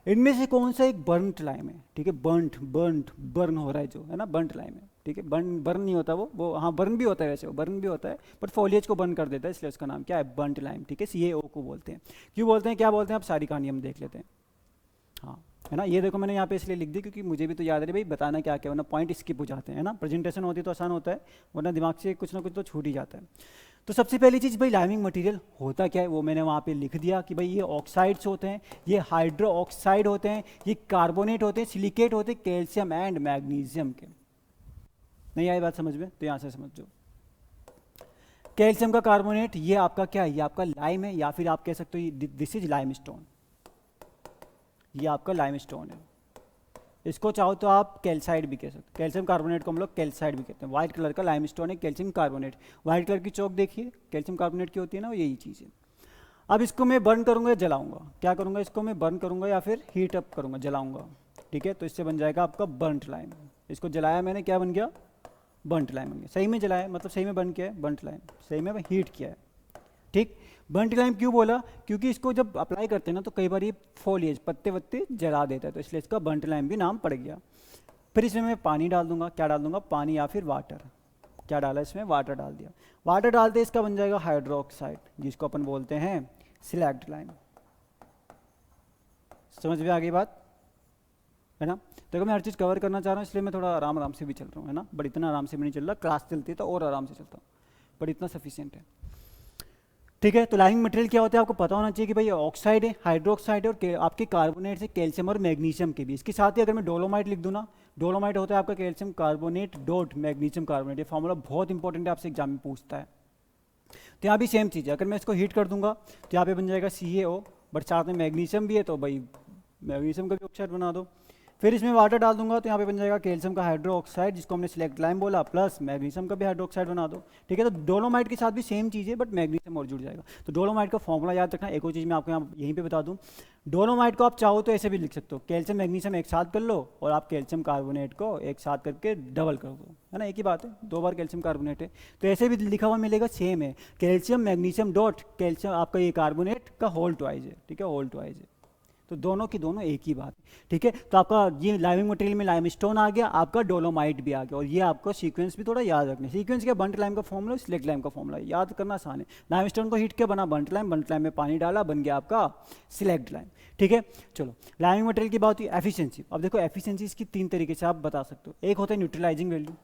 इनमें से कौन सा एक बर्नट लाइम है? ठीक है, बर्न हो रहा है जो है ना, बर्नट लाइम है। ठीक है, बर्न नहीं होता वो हाँ बर्न भी होता है, वैसे वो बर्न भी होता है, बट फॉलिएज को बर्न कर देता है, इसलिए उसका नाम क्या है? Burnt lime. ठीक है, CaO को बोलते हैं। क्यों बोलते हैं, क्या बोलते हैं, आप सारी कहानी हम देख लेते हैं। हाँ, है ना, ये देखो मैंने यहाँ पे इसलिए लिख दी क्योंकि मुझे भी तो याद है भाई बताना क्या क्या, वरना पॉइंट स्किप हो जाते हैं ना, प्रेजेंटेशन होती तो आसान होता है, वरना दिमाग से कुछ ना कुछ तो छूट ही जाता है। तो सबसे पहली चीज़ भाई लाइमिंग मटेरियल होता क्या है, वो मैंने वहाँ पे लिख दिया कि भाई ये ऑक्साइड्स होते हैं, ये हाइड्रो ऑक्साइड होते हैं, ये कार्बोनेट होते हैं, सिलिकेट होते हैं कैल्शियम एंड मैग्नीशियम के। नहीं आई बात समझ में? तो यहाँ से समझो, कैल्शियम का कार्बोनेट ये आपका क्या है, ये आपका लाइम है, या फिर आप कह सकते हो दिस इज लाइम स्टोन, ये आपका लाइम स्टोन है। इसको चाहो तो आप कैल्साइड भी कह सकते हो, कैल्शियम कार्बोनेट को हम लोग कैल्साइड भी कहते हैं। व्हाइट कलर का लाइम स्टोन है कैल्शियम कार्बोनेट, व्हाइट कलर की चौक देखिए कैल्शियम कार्बोनेट की होती है ना, वो यही चीज़ है। अब इसको मैं बर्न करूंगा या जलाऊंगा, क्या करूंगा, इसको मैं बर्न करूंगा या फिर हीट अप करूंगा, जलाऊंगा। ठीक है, तो इससे बन जाएगा आपका बर्नट लाइम। इसको जलाया मैंने, क्या बन गया? बर्नट लाइम बन गया। सही में जलाया मतलब सही में बर्न किया है, बर्नट लाइम, सही में हीट किया है। ठीक, बर्नट लाइम क्यों बोला? क्योंकि इसको जब अप्लाई करते हैं ना तो कई बार ये फॉलिएज पत्ते वत्ते जला देता है, तो इसलिए इसका बर्नट लाइम भी नाम पड़ गया। फिर इसमें मैं पानी डाल दूंगा, क्या डाल दूंगा? पानी या फिर वाटर। क्या डाला इसमें? वाटर डाल दिया। वाटर डालते इसका बन जाएगा हाइड्रोक्साइड, जिसको अपन बोलते हैं स्लैग्ड लाइम। समझ में आ गई बात, है ना? देखो मैं हर चीज़ कवर करना चाह रहा हूँ, इसलिए मैं थोड़ा आराम आराम से भी चल रहा हूँ, है ना, बट इतना आराम से भी नहीं चल रहा, क्लास चलती है तो और आराम से चलता हूँ, बट इतना सफिशियंट है। ठीक है, तो लाइमिंग मटेरियल क्या होता है आपको पता होना चाहिए कि भाई ऑक्साइड है, हाइड्रोक्साइड है, और आपके कार्बोनेट से कैल्शियम और मैग्नीशियम के भी। इसके साथ ही अगर मैं डोलोमाइट लिख दूँ ना, डोलोमाइट होता है आपका calcium carbonate dot magnesium carbonate. ये फॉर्मूला बहुत इंपॉर्टेंट है, आपसे एग्जाम में पूछता है। तो यहाँ भी सेम चीज़ है, अगर मैं इसको हीट कर दूंगा तो यहाँ पे बन जाएगा CaO, बट साथ में मैग्नीशियम भी है तो भाई मैग्नीशियम का भी ऑक्साइड बना दो। फिर इसमें वाटर डाल दूंगा तो यहाँ पे बन जाएगा कैल्शियम का हाइड्रो ऑक्साइड, जिसको हमने सिलेक्ट लाइम बोला, प्लस मैग्नीशियम का भी हाइड्रो ऑक्साइड बना दो। ठीक है, तो डोलोमाइट के साथ भी सेम चीज़ है, बट मैग्नीशियम और जुड़ जाएगा। तो डोलोमाइट का फॉर्मूला याद रखना। एक और चीज़ मैं आपको यहाँ यहीं पे बता दूँ, डोलोमाइट को आप चाहो तो ऐसे भी लिख सकते हो, कैल्शियम मैग्नीशियम एक साथ कर लो और आप कैल्शियम कार्बोनेट को एक साथ करके डबल कर दो, है ना, एक ही बात है, 2 बार कैल्शियम कार्बोनेट है, तो ऐसे भी लिखा हुआ मिलेगा, सेम है, कैल्शियम मैग्नीशियम डॉट कैल्शियम, आपका ये कार्बोनेट का होल ट्वाइज है। ठीक है, होल ट्वाइज है, तो दोनों की दोनों एक ही बात है। ठीक है, तो आपका ये लाइमिंग मटेरियल में लाइमस्टोन आ गया, आपका डोलोमाइट भी आ गया, और ये आपको सीक्वेंस भी थोड़ा याद रखना है। सीक्वेंस क्या? बर्नट लाइम का फॉर्मूला, स्लेक्ट लाइम का फॉर्मूला, याद करना आसान है। लाइमस्टोन को हीट किया, बना बर्नट लाइम, बर्नट लाइम में पानी डाला, बन गया आपका सिलेक्ट लाइम। ठीक है, चलो लाइमिंग मटेरियल की बात हुई। एफिशिएंसी, अब देखो एफिशिएंसी इसकी 3 तरीके से आप बता सकते हो। एक होता है न्यूट्रलाइजिंग वैल्यू,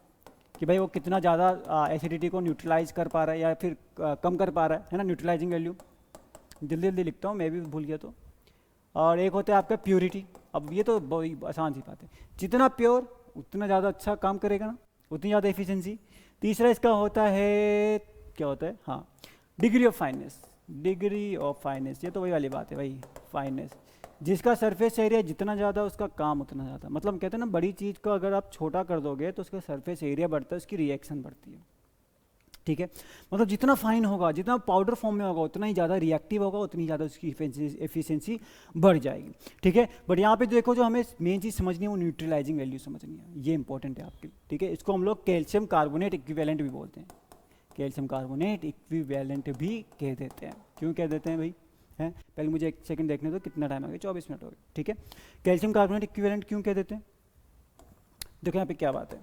कि भाई वो कितना ज़्यादा एसिडिटी को न्यूट्रलाइज कर पा रहा है या फिर कम कर पा रहा है ना, न्यूट्रलाइजिंग वैल्यू। जल्दी जल्दी लिखता हूँ, मैं भी भूल गया तो। और एक होता है आपका प्योरिटी। अब ये तो बहुत आसान सी बात है, जितना प्योर उतना ज़्यादा अच्छा काम करेगा ना, उतनी ज़्यादा एफिशिएंसी। तीसरा इसका होता है, क्या होता है, हाँ, degree of fineness. Degree of fineness, ये तो वही वाली बात है भाई, फाइननेस, जिसका सरफेस एरिया जितना ज़्यादा उसका काम उतना ज़्यादा। मतलब कहते हैं ना, बड़ी चीज़ को अगर आप छोटा कर दोगे तो उसका सरफेस एरिया बढ़ता है, उसकी रिएक्शन बढ़ती है। ठीक है, मतलब जितना फाइन होगा, जितना पाउडर फॉर्म में होगा, उतना ही ज़्यादा रिएक्टिव होगा, उतनी ज़्यादा उसकी एफिशिएंसी बढ़ जाएगी। ठीक है, बट यहाँ पे देखो जो हमें मेन चीज़ समझनी है वो न्यूट्रलाइजिंग वैल्यू समझनी है, ये इंपॉर्टेंट है आपके। ठीक है, इसको हम लोग कैल्शियम कार्बोनेट इक्विवेलेंट भी बोलते हैं, कैल्शियम कार्बोनेट इक्विवेलेंट भी कह देते हैं। क्यों कह देते हैं भाई, हैं, पहले मुझे 1 सेकंड देखने दो, कितना टाइम आ गया, 24 मिनट हो गए। ठीक है, कैल्शियम कार्बोनेट इक्विवेलेंट क्यों कह देते हैं? देखो यहाँ पे क्या बात है,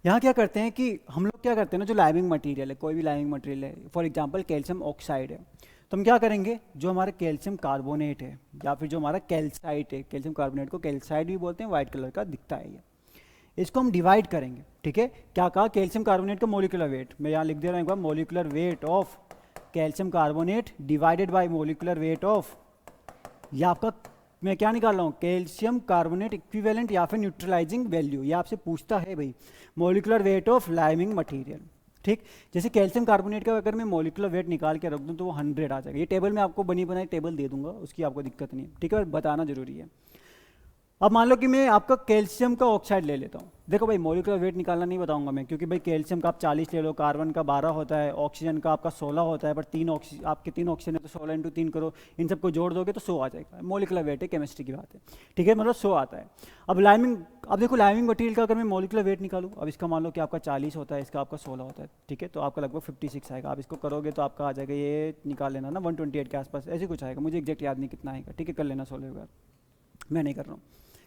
यहाँ क्या करते हैं कि हम लोग क्या करते हैं ना, जो लाइमिंग मटेरियल है, कोई भी लाइमिंग मटेरियल है, फॉर एग्जांपल कैल्शियम ऑक्साइड है, तो हम क्या करेंगे, जो हमारा कैल्शियम कार्बोनेट है या फिर जो हमारा कैल्साइट है, कैल्शियम कार्बोनेट को कैल्साइट भी बोलते हैं, वाइट कलर का दिखता है ये, इसको हम डिवाइड करेंगे। ठीक है, क्या कहा, कैल्शियम कार्बोनेट का मोलिकुलर वेट, मैं यहाँ लिख दे रहा हूँ एक बार, molecular weight of calcium carbonate divided by molecular weight of, ये आपका मैं क्या निकाल रहा हूँ, कैल्शियम कार्बोनेट इक्विवेलेंट या फिर न्यूट्रलाइजिंग वैल्यू, ये आपसे पूछता है भाई, molecular weight of liming material. ठीक, जैसे कैल्शियम कार्बोनेट का अगर मैं मोलिकुलर वेट निकाल के रख दूँ तो वो 100 आ जाएगा। ये टेबल में आपको बनी बनाई टेबल दे दूंगा, उसकी आपको दिक्कत नहीं है। ठीक है, बताना जरूरी है। अब मान लो कि मैं आपका कैल्शियम का ऑक्साइड ले लेता हूँ। देखो भाई, मोलिकुलर वेट निकालना नहीं बताऊंगा मैं, क्योंकि भाई कैल्शियम का आप 40 ले लो, कार्बन का 12 होता है, ऑक्सीजन का आपका 16 होता है, पर आपके 3 ऑक्सीजन है तो 16 इंटू 3 करो, इन सबको जोड़ दोगे तो 100 आ जाएगा। मोलिकुलर वेट है, केमिस्ट्री की बात है। ठीक है, मतलब 100 आता है। अब देखो लाइमिंग मटेरियल का अगर मैं मोलिकुलर वेट निकालूँ, अब इसका मान लो कि आपका 40 होता है, इसका आपका 16 होता है। ठीक है, तो आपका लगभग 56 आएगा। आप इसको करोगे तो आपका आ जाएगा, ये निकाल लेना ना, 128 के आसपास ऐसे कुछ आएगा, मुझे एग्जैक्ट याद नहीं कितना आएगा। ठीक है, कर लेना 16 बार, मैं नहीं कर रहा हूँ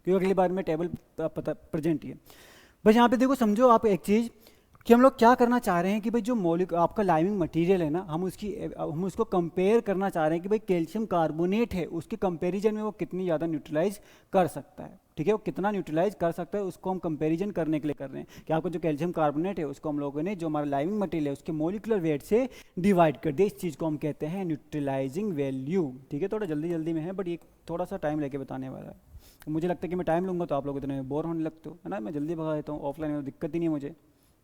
क्योंकि अगली बार में टेबल पता प्रेजेंट ही है। बस यहाँ पे देखो, समझो आप एक चीज़ कि हम लोग क्या करना चाह रहे हैं कि भाई जो आपका लाइमिंग मटेरियल है ना, हम उसको कंपेयर करना चाह रहे हैं कि भाई कैल्शियम कार्बोनेट है, उसके कंपैरिजन में वो कितनी ज़्यादा न्यूट्रलाइज कर सकता है। ठीक है, वो कितना न्यूट्रलाइज कर सकता है, उसको हम कंपैरिजन करने के लिए कर रहे हैं कि आपको जो कैल्शियम कार्बोनेट है उसको हम लोगों ने, जो हमारा लाइमिंग मटेरियल है, उसके मोलिकुलर वेट से डिवाइड कर दिया। इस चीज़ को हम कहते हैं न्यूट्रलाइजिंग वैल्यू। ठीक है, थोड़ा जल्दी जल्दी में है, बट ये थोड़ा सा टाइम लेके बताने वाला है। मुझे लगता है कि मैं टाइम लूँगा तो आप लोग इतने बोर होने लगते हो, है ना। मैं जल्दी भगा देता हूँ, ऑफलाइन में दिक्कत ही नहीं है मुझे,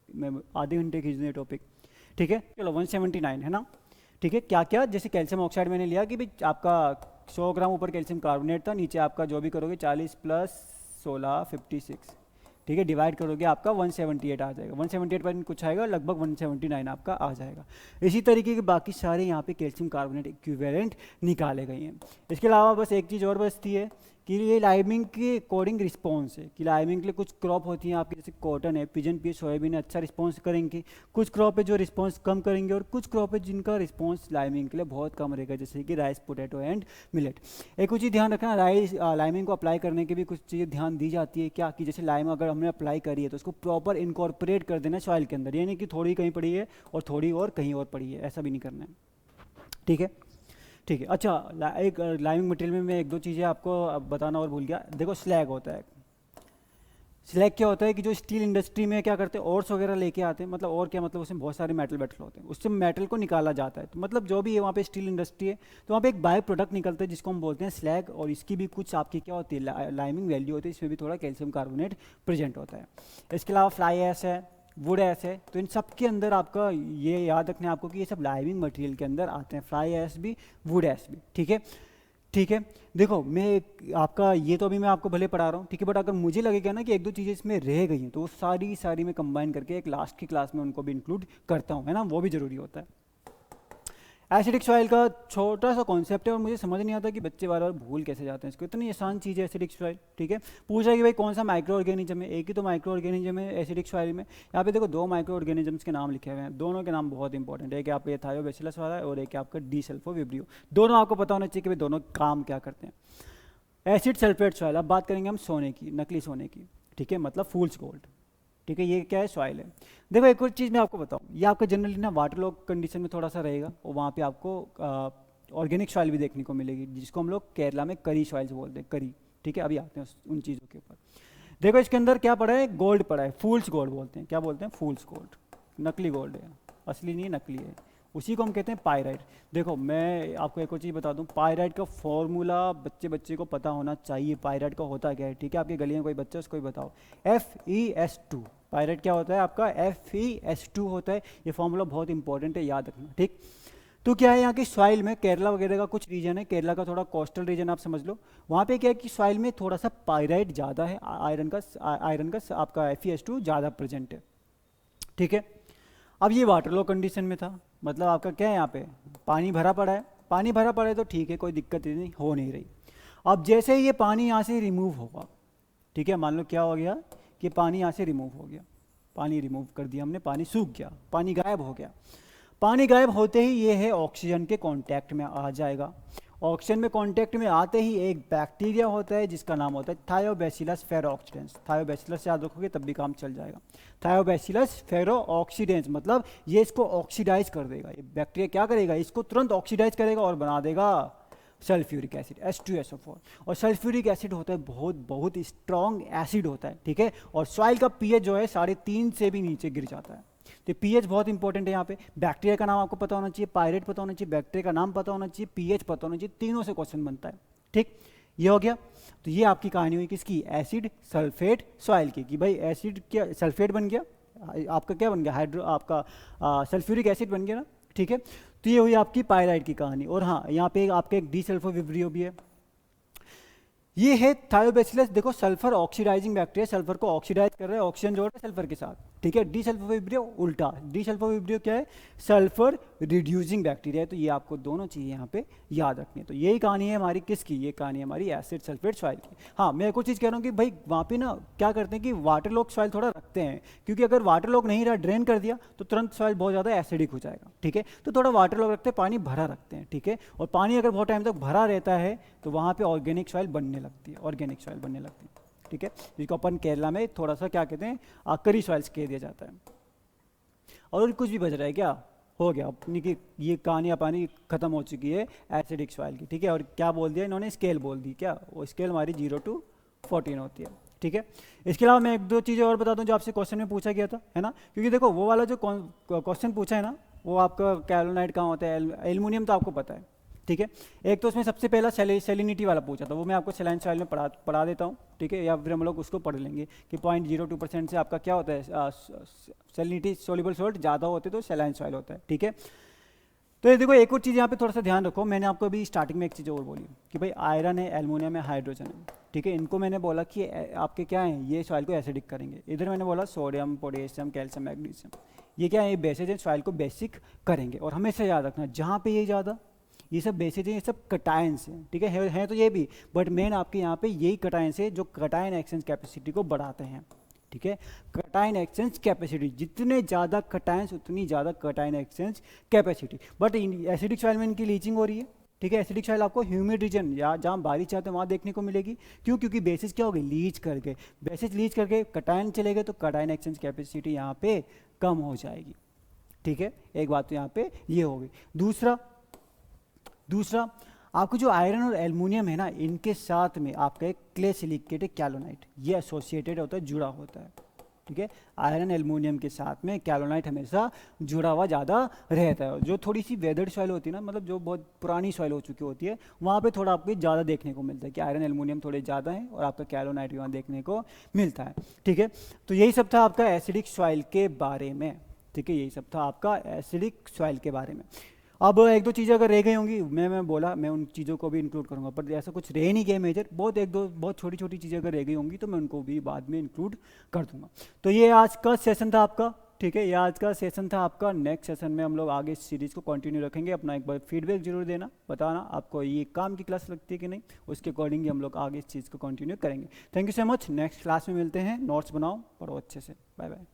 मैं आधे घंटे खींच दूँ टॉपिक। ठीक है, चलो 179 है ना। ठीक है, क्या क्या, जैसे कैल्शियम ऑक्साइड मैंने लिया कि भाई आपका 100 ग्राम ऊपर कैल्शियम कार्बोनेट था, नीचे आपका जो भी करोगे 40 प्लस 16 56। ठीक है, डिवाइड करोगे आपका 178 आ जाएगा। 178 पर कुछ आएगा, लगभग 179 आपका आ जाएगा। इसी तरीके के बाकी सारे यहाँ पे कैल्शियम कार्बोनेट इक्विवेलेंट निकाले गए हैं। इसके अलावा बस एक चीज़ और बचती है कि ये लाइमिंग के अकॉर्डिंग रिस्पॉन्स है, कि लाइमिंग के लिए कुछ क्रॉप होती हैं आपकी, जैसे कॉटन है, पिजन पीस, सोयाबीन है, अच्छा रिस्पॉन्स करेंगे। कुछ क्रॉप है जो रिस्पॉन्स कम करेंगे, और कुछ क्रॉप है जिनका रिस्पॉन्स लाइमिंग के लिए बहुत कम रहेगा, जैसे कि राइस, पोटैटो एंड मिलेट। एक कुछ चीज़ ध्यान रखना, लाइमिंग को अप्लाई करने के भी कुछ चीज़ें ध्यान दी जाती है, क्या कि जैसे लाइम अगर हमने अप्लाई करी है तो उसको प्रॉपर इनकॉर्पोरेट कर देना सॉइल के अंदर, यानी कि थोड़ी कहीं पड़ी है और थोड़ी और कहीं और पड़ी है, ऐसा भी नहीं करना है। ठीक है, ठीक है। अच्छा, एक लाइमिंग मटेरियल में मैं एक दो चीज़ें आपको बताना और भूल गया। देखो, स्लैग होता है। स्लैग क्या होता है कि जो स्टील इंडस्ट्री में क्या करते हैं, ओर्स वगैरह लेके आते हैं, मतलब और क्या, मतलब उसमें बहुत सारे मेटल होते हैं, उससे मेटल को निकाला जाता है। तो मतलब जो भी है वहाँ पे स्टील इंडस्ट्री है, तो वहाँ पे एक बाय प्रोडक्ट निकलता है जिसको हम बोलते हैं स्लैग, और इसकी भी कुछ आपकी क्या होती है, लाइमिंग वैल्यू होती है, इसमें भी थोड़ा कैल्शियम कार्बोनेट प्रेजेंट होता है। इसके अलावा फ्लाई ऐश है, वुड ऐश है, तो इन सब के अंदर आपका ये याद रखना है आपको कि ये सब लाइमिंग मटेरियल के अंदर आते हैं, फ्लाई ऐश भी, वुड ऐश भी। ठीक है, ठीक है। देखो, मैं आपका ये तो अभी मैं आपको भले पढ़ा रहा हूँ, ठीक है, बट अगर मुझे लगेगा ना कि एक दो चीज़ें इसमें रह गई हैं तो वो सारी मैं कंबाइन करके एक लास्ट की क्लास में उनको भी इंक्लूड करता हूँ, है ना, वो भी ज़रूरी होता है। एसिडिक सॉइल का छोटा सा कॉन्सेप्ट है और मुझे समझ नहीं आता कि बच्चे बार बार भूल कैसे जाते हैं इसको, इतनी आसान चीज़ है एसिडिक सॉइल। ठीक है, पूछा कि भाई कौन सा माइक्रो ऑर्गेनिज्म है, एक ही तो माइक्रो ऑर्गेनिज्म है एसिडिक सॉइल में। यहाँ पे देखो 2 माइक्रो ऑर्गेनिजम्स के नाम लिखे हुए हैं, दोनों के नाम बहुत इंपॉर्टेंट है, एक आपका ये थायोबैसिलस वाला है और एक आपका डी सल्फोविब्रियो। दोनों आपको पता होना चाहिए कि भाई दोनों काम क्या करते हैं। एसिड सल्फेट सॉइल, अब बात करेंगे हम सोने की, नकली सोने की। ठीक है, मतलब फूल्स गोल्ड। ठीक है, ये क्या है, सॉइल है। देखो, एक और चीज़ मैं आपको बताऊँ, ये आपका जनरली ना वाटर लॉक कंडीशन में थोड़ा सा रहेगा, और वहाँ पे आपको ऑर्गेनिक सॉइल भी देखने को मिलेगी, जिसको हम लोग केरला में करी सॉइल्स बोलते हैं, करी। ठीक है, अभी आते हैं उन चीज़ों के ऊपर। देखो, इसके अंदर क्या पड़ा है, गोल्ड पड़ा है, फूल्स गोल्ड बोलते हैं। क्या बोलते हैं, फूल्स गोल्ड। नकली गोल्ड है, असली नहीं है, नकली है, उसी को हम कहते हैं पायराइट। देखो, मैं आपको एक और चीज़ बता दूं, पायराइट का फॉर्मूला बच्चे को पता होना चाहिए, पायराइट का होता क्या है। ठीक है, आपकी गली में कोई बच्चा, उसको भी बताओ, FeS2। पायराइट क्या होता है आपका, FeS2 होता है। ये फॉर्मूला बहुत इंपॉर्टेंट है, याद रखना। ठीक, तो क्या है, यहाँ की सॉइल में केरला वगैरह का कुछ रीजन है, केरला का थोड़ा कोस्टल रीजन आप समझ लो, वहाँ पे क्या है कि सॉइल में थोड़ा सा पायराइट ज़्यादा है, आयरन का आपका FeS2 ज़्यादा प्रेजेंट है। ठीक है, अब ये वाटर लो कंडीशन में था, मतलब आपका क्या है, यहाँ पे पानी भरा पड़ा है, पानी भरा पड़ा है तो ठीक है, कोई दिक्कत नहीं हो नहीं रही। अब जैसे ही ये पानी यहाँ से रिमूव होगा, ठीक है, मान लो क्या हो गया कि पानी यहाँ से रिमूव हो गया, पानी रिमूव कर दिया हमने, पानी सूख गया, पानी गायब हो गया। पानी गायब होते ही ये है ऑक्सीजन के कांटेक्ट में आ जाएगा, ऑक्सीजन में कांटेक्ट में आते ही एक बैक्टीरिया होता है जिसका नाम होता है थायोबैसिलस फेरोऑक्सीडेंस। थायोबैसिलस याद रखोगे तब भी काम चल जाएगा। थायोबैसिलस फेरोऑक्सीडेंस मतलब ये इसको ऑक्सीडाइज कर देगा। ये बैक्टीरिया क्या करेगा, इसको तुरंत ऑक्सीडाइज करेगा और बना देगा सल्फ्यूरिक एसिड H2SO4। और सल्फ्यूरिक एसिड होता है बहुत बहुत स्ट्रॉन्ग एसिड होता है, ठीक है। और सॉइल का पीएच जो है 3.5 से भी नीचे गिर जाता है। तो पीएच बहुत इंपॉर्टेंट है यहाँ पे। बैक्टीरिया का नाम आपको पता होना चाहिए, पायरेट पता होना चाहिए, बैक्टीरिया का नाम पता होना चाहिए, पीएच पता होना चाहिए, तीनों से क्वेश्चन बनता है, ठीक। ये हो गया। तो ये आपकी कहानी हुई किसकी, एसिड सल्फेट सॉइल की, कि भाई एसिड क्या सल्फेट बन गया, आपका क्या बन गया हाइड्रो, आपका सल्फ्यूरिक एसिड बन गया ना, ठीक है। तो ये हुई आपकी पायराइट की कहानी। और हाँ, यहाँ पे आपका एक डीसल्फोविब्रियो भी है। ये है थायोबैसिलस। देखो सल्फर ऑक्सीडाइजिंग बैक्टीरिया, सल्फर को ऑक्सीडाइज कर रहा है, ऑक्सीजन जोड़ रहा है सल्फर के साथ, ठीक है। डीसल्फोविब्रियो उल्टा, डीसल्फोविब्रियो क्या है, सल्फर रिड्यूसिंग बैक्टीरिया है। तो ये आपको दोनों चीज़ें यहाँ पे याद रखनी है। तो यही कहानी है हमारी किसकी, ये कहानी है हमारी एसिड सल्फेट सॉइल की। हाँ, मैं एक और चीज़ कह रहा हूँ कि भाई वहाँ पे ना क्या करते हैं कि वाटर लॉक सॉइल थोड़ा रखते हैं, क्योंकि अगर वाटर लॉक नहीं रहा, ड्रेन कर दिया तो तुरंत सॉइल बहुत ज़्यादा एसिडिक हो जाएगा, ठीक है। तो थोड़ा वाटर लॉक रखते हैं, पानी भरा रखते हैं, ठीक है। और पानी अगर बहुत टाइम तक भरा रहता है तो वहाँ पे ऑर्गेनिक सॉइल बनने लगती है, ऑर्गेनिक सॉइल बनने लगती है, ठीक है। जिसको अपन केरला में थोड़ा सा क्या कहते हैं, करी सॉइल्स कह दिया जाता है। और कुछ भी बच रहा है क्या, हो गया अपनी की ये कहानी अपनी खत्म हो चुकी है एसिडिक सॉइल की, ठीक है। और क्या बोल दिया इन्होंने, स्केल बोल दी, क्या वो स्केल हमारी 0 to 14 होती है, ठीक है। इसके अलावा मैं एक दो चीज़ें और बता दूं जो आपसे क्वेश्चन में पूछा गया था, है ना। क्योंकि देखो वो वाला जो क्वेश्चन पूछा है ना, वो आपका कैलोनाइट कहाँ होता है, एल्युमिनियम तो आपको पता है, ठीक है। एक तो उसमें सबसे पहला सेलिनिटी वाला पूछा था, वो मैं आपको सेलाइन सॉइल में पढ़ा देता हूँ, ठीक है। या फिर हम लोग उसको पढ़ लेंगे कि 0.02% से आपका क्या होता है, सेलिनिटी सोल्यूबल सॉल्ट ज़्यादा होते तो सेलाइन सॉइल होता है, ठीक है। तो ये देखो एक और चीज़ यहाँ पे थोड़ा सा ध्यान रखो, मैंने आपको अभी स्टार्टिंग में एक चीज़ और बोली कि भाई आयरन है, एल्युमिनियम है, हाइड्रोजन है, ठीक है। इनको मैंने बोला कि आपके क्या हैं, ये सॉइल को एसिडिक करेंगे। इधर मैंने बोला सोडियम, पोटेशियम, कैल्शियम, मैग्नीशियम, ये क्या है, ये बेसिस हैं, सॉइल को बेसिक करेंगे। और हमेशा याद रखना जहाँ पे ये ज़्यादा, ये सब बेसिस हैं, ये सब कटायंस हैं, ठीक है तो ये भी, बट मेन आपके यहाँ पे यही कटायंस है जो कटायन एक्सचेंज कैपेसिटी को बढ़ाते हैं, ठीक है। कटायन एक्सचेंज कैपेसिटी, जितने ज़्यादा कटायंस उतनी ज़्यादा cation exchange capacity. But acidic soil में इनकी लीचिंग हो रही है, ठीक है। एसिडिक सॉइल आपको ह्यूमिड रीजन या जहाँ बारिश चाहते हैं वहाँ देखने को मिलेगी। क्यों, क्योंकि बेसिस क्या हो गई, लीच करके, बेसिस लीच करके कटायन चले गए तो कटायन एक्सचेंज कैपेसिटी यहाँ पे कम हो जाएगी, ठीक है। एक बात तो यहाँ पे ये हो गई। दूसरा आपको जो आयरन और एल्युमिनियम है ना, इनके साथ में आपका एक क्ले सिलिकेट कैलोनाइट, ये एसोसिएटेड होता है, जुड़ा होता है, ठीक है। आयरन एल्युमिनियम के साथ में कैलोनाइट हमेशा जुड़ा हुआ ज़्यादा रहता है। जो थोड़ी सी वेदर्ड सॉइल होती है ना, मतलब जो बहुत पुरानी सॉइल हो चुकी होती है, वहाँ पे थोड़ा आपको ज़्यादा देखने को मिलता है कि आयरन एल्युमिनियम थोड़े ज़्यादा हैं और आपका कैलोनाइट भी वहाँ देखने को मिलता है, ठीक है। तो यही सब था आपका एसिडिक सॉइल के बारे में, ठीक है। यही सब था आपका एसिडिक सॉइल के बारे में। अब एक दो चीज़ें अगर रह गई होंगी, मैं बोला मैं उन चीज़ों को भी इंक्लूड करूँगा, पर ऐसा कुछ रह नहीं गया मेजर, बहुत छोटी छोटी चीज़ें अगर रह गई होंगी तो मैं उनको भी बाद में इंक्लूड कर दूंगा। तो ये आज का सेशन था आपका, ठीक है। ये आज का सेशन था आपका। नेक्स्ट सेशन में हम लोग आगे इस सीरीज़ को कंटिन्यू रखेंगे। अपना एक बार फीडबैक जरूर देना, बताना आपको ये काम की क्लास लगती है कि नहीं, उसके अकॉर्डिंग हम लोग आगे इस चीज़ को कंटिन्यू करेंगे। Thank you so much. Next class में मिलते हैं। नोट्स बनाओ, पढ़ो अच्छे से। Bye bye.